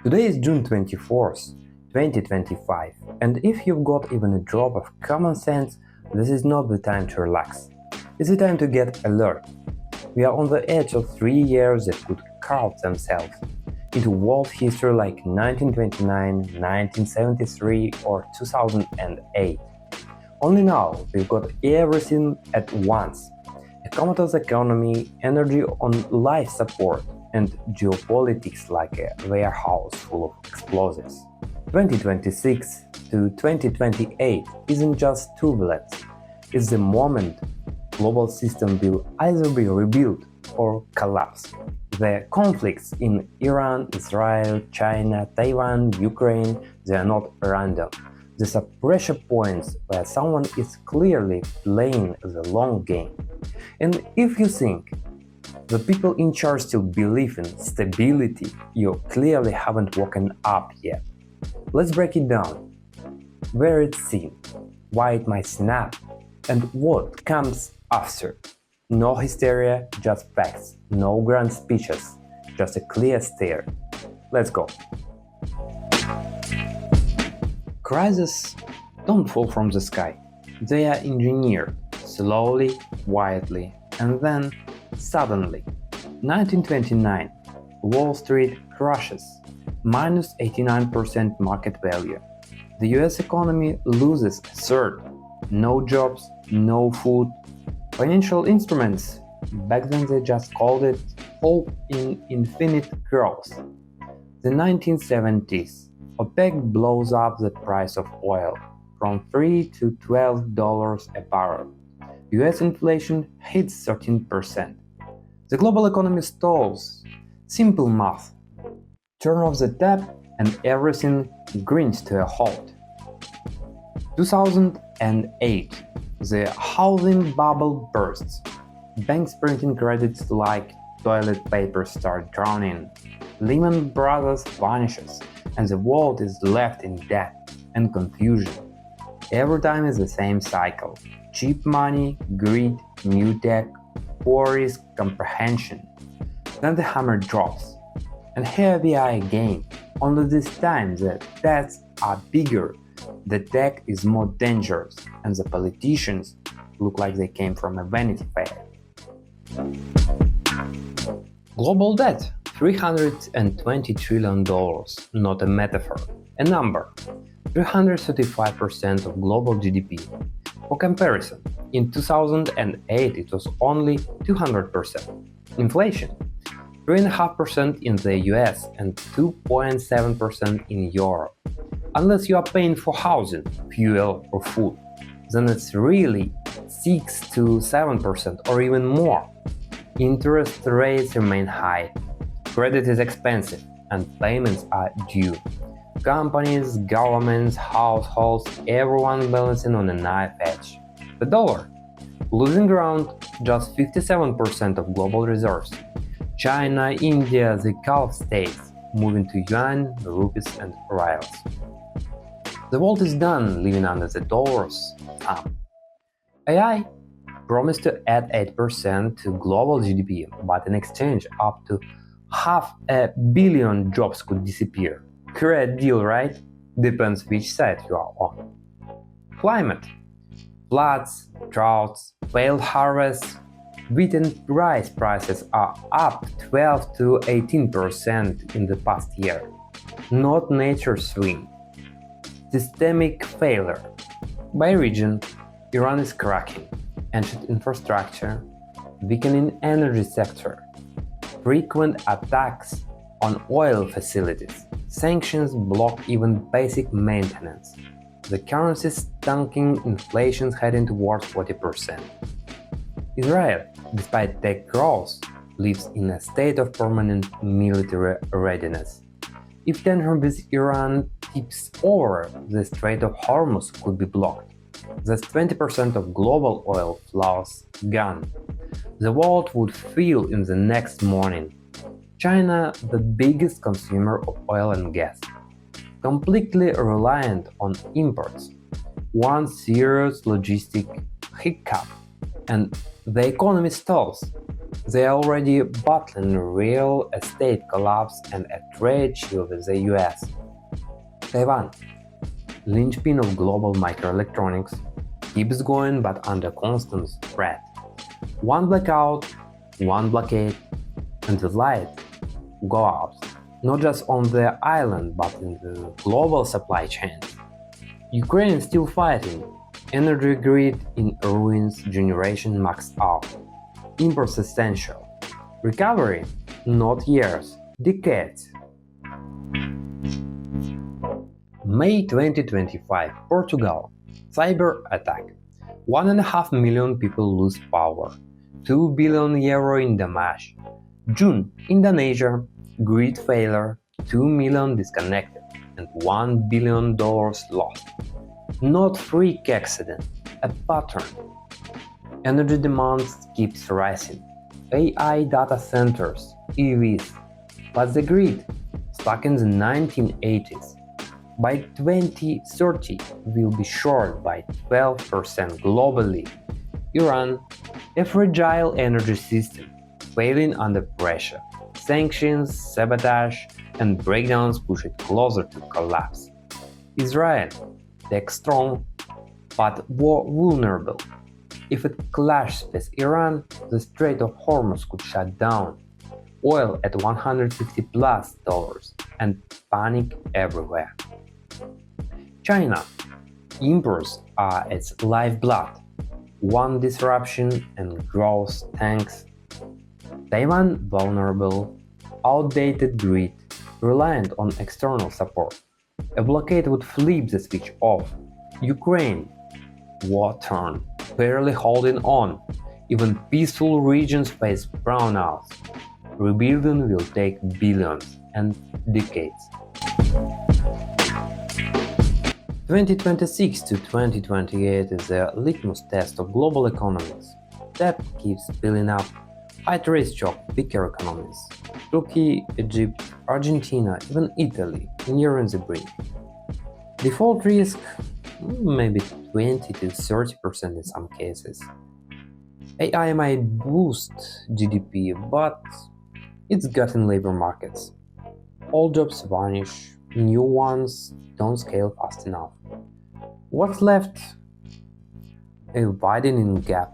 Today is June 24th, 2025, and if you've got even a drop of common sense, this is not the time to relax. It's the time to get alert. We are on the edge of 3 years that could carve themselves into world history like 1929, 1973 or 2008. Only now we've got everything at once: a comatose economy, energy on life support, and geopolitics like a warehouse full of explosives. 2026 to 2028 isn't just turbulence, it's the moment global system will either be rebuilt or collapse. The conflicts in Iran, Israel, China, Taiwan, Ukraine, they are not random. These are pressure points where someone is clearly playing the long game. And if you think the people in charge still believe in stability, you clearly haven't woken up yet. Let's break it down. Where it's seen, why it might snap, and what comes after. No hysteria, just facts. No grand speeches, just a clear stare. Let's go. Crises don't fall from the sky. They are engineered slowly, quietly, and then suddenly. 1929, Wall Street crashes, minus 89% market value. The US economy loses a third. No jobs, no food. Financial instruments, back then they just called it hope in infinite growth. The 1970s, OPEC blows up the price of oil from $3 to $12 a barrel. US inflation hits 13%. The global economy stalls. Simple math. Turn off the tap and everything grinds to a halt. 2008. The housing bubble bursts. Banks printing credits like toilet paper start drowning. Lehman Brothers vanishes, and the world is left in debt and confusion. Every time is the same cycle: cheap money, greed, new tech, poor risk comprehension. Then the hammer drops, and here we are again. Only this time the debts are bigger, the tech is more dangerous, and the politicians look like they came from a Vanity Fair. Global debt, $320 trillion, not a metaphor, a number. 335% of global GDP. For comparison, in 2008 it was only 200%. Inflation, 3.5% in the US and 2.7% in Europe. Unless you are paying for housing, fuel or food, then it's really 6 to 7% or even more. Interest rates remain high, credit is expensive, and payments are due. Companies, governments, households, everyone balancing on a knife edge. The dollar, losing ground, just 57% of global reserves. China, India, the Gulf states, moving to yuan, rupees and rials. The world is done living under the dollar's thumb. AI promised to add 8% to global GDP, but in exchange up to 500 million jobs could disappear. Great deal, right? Depends which side you are on. Climate. Floods, droughts, failed harvests. Wheat and rice prices are up 12 to 18% in the past year. Not nature's swing. Systemic failure. By region, Iran is cracking. Ancient infrastructure, weakening energy sector, frequent attacks on oil facilities, sanctions block even basic maintenance. The currency is tanking, inflation heading towards 40%. Israel, despite tech growth, lives in a state of permanent military readiness. If tension with Iran tips over, the Strait of Hormuz could be blocked. That's 20% of global oil flows gone. The world would feel in the next morning. China, the biggest consumer of oil and gas, completely reliant on imports. One serious logistic hiccup, and the economy stalls. They are already battling real estate collapse and a trade chill with the US. Taiwan, linchpin of global microelectronics, keeps going but under constant threat. One blackout, one blockade, and the light go out, not just on the island but in the global supply chain. Ukraine is still fighting. Energy grid in ruins, generation maxed out. Imports essential. Recovery? Not years, decades. May 2025, Portugal. Cyber attack. 1.5 million people lose power. 2 billion euro in damage. June, Indonesia. Grid failure. 2 million disconnected and $1 billion lost. Not freak accident, a pattern. Energy demand keeps rising. AI data centers, EVs. But the grid, stuck in the 1980s. By 2030, will be short by 12% globally. Iran, a fragile energy system, failing under pressure. Sanctions, sabotage, and breakdowns push it closer to collapse. Israel, tech strong, but vulnerable. If it clashes with Iran, the Strait of Hormuz could shut down. Oil at $150+ and panic everywhere. China. Imports are its lifeblood. One disruption and growth tanks. Taiwan vulnerable, outdated grid, reliant on external support. A blockade would flip the switch off. Ukraine. War torn, barely holding on. Even peaceful regions face brownouts. Rebuilding will take billions and decades. 2026 to 2028 is the litmus test of global economics. Debt keeps building up. Height rates shock bigger economies. Turkey, Egypt, Argentina, even Italy nearing the brink. Default risk, maybe 20 to 30% in some cases. AI might boost GDP, but it's gutting labor markets. Old jobs vanish, new ones don't scale fast enough. What's left? A widening gap.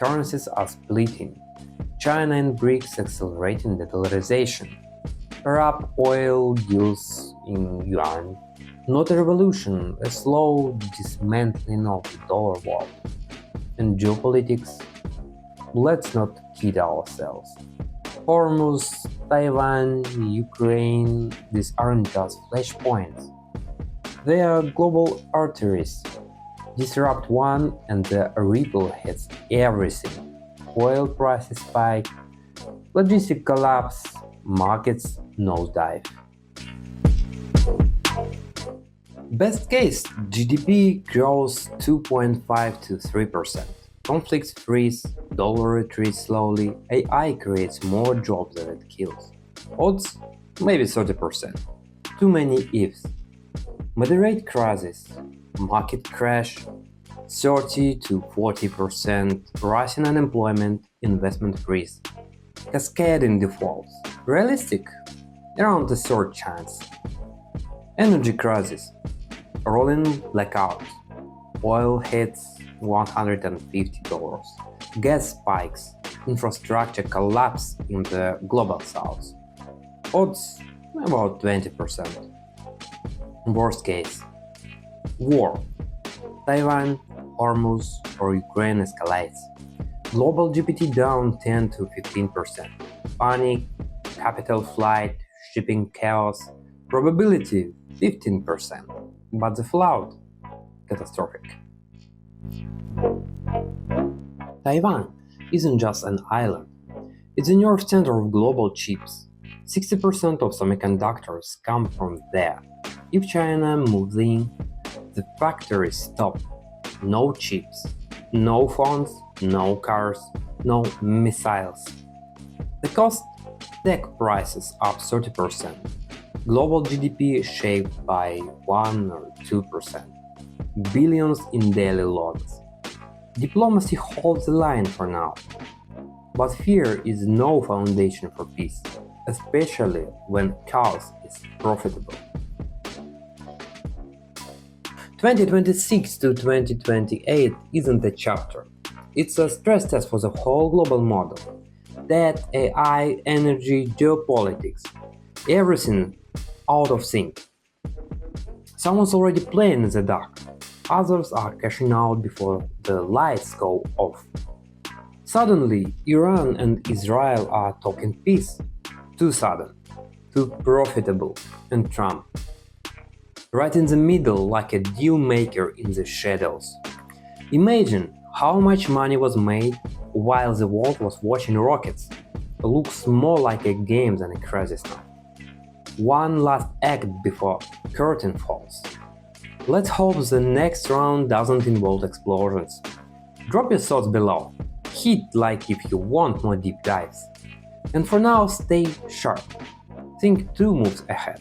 Currencies are splitting. China and BRICS accelerating de-dollarization. Arab oil deals in yuan. Not a revolution, a slow dismantling of the dollar world. And geopolitics? Let's not kid ourselves. Hormuz, Taiwan, Ukraine, these aren't just flashpoints. They are global arteries. Disrupt one and the ripple hits everything. Oil prices spike, logistic collapse, markets nosedive. Best case, GDP grows 2.5 to 3%. Conflicts freeze, dollar retreats slowly, AI creates more jobs than it kills. Odds? Maybe 30%. Too many ifs. Moderate crisis, market crash, 30 to 40%, rising unemployment, investment freeze. Cascading defaults. Realistic? Around the third chance. Energy crisis. Rolling blackout. Oil hits $150. Gas spikes. Infrastructure collapse in the global south. Odds about 20%. Worst case. War. Taiwan, Hormuz, or Ukraine escalates. Global GPT down 10 to 15%. Panic, capital flight, shipping chaos. Probability 15%. But the fallout? Catastrophic. Taiwan isn't just an island. It's the nerve center of global chips. 60% of semiconductors come from there. If China moves in, the factories stop. No chips, no phones, no cars, no missiles. The cost? Tech prices up 30%. Global GDP shaped by 1 or 2%. Billions in daily losses. Diplomacy holds the line for now. But fear is no foundation for peace, especially when chaos is profitable. 2026 to 2028 isn't a chapter. It's a stress test for the whole global model. Debt, AI, energy, geopolitics. Everything out of sync. Someone's already playing in the dark. Others are cashing out before the lights go off. Suddenly, Iran and Israel are talking peace. Too sudden, too profitable, and Trump. Right in the middle, like a deal maker in the shadows. Imagine how much money was made while the world was watching rockets. It looks more like a game than a crisis now. One last act before curtain falls. Let's hope the next round doesn't involve explosions. Drop your thoughts below. Hit like if you want more deep dives. And for now, stay sharp. Think 2 moves ahead.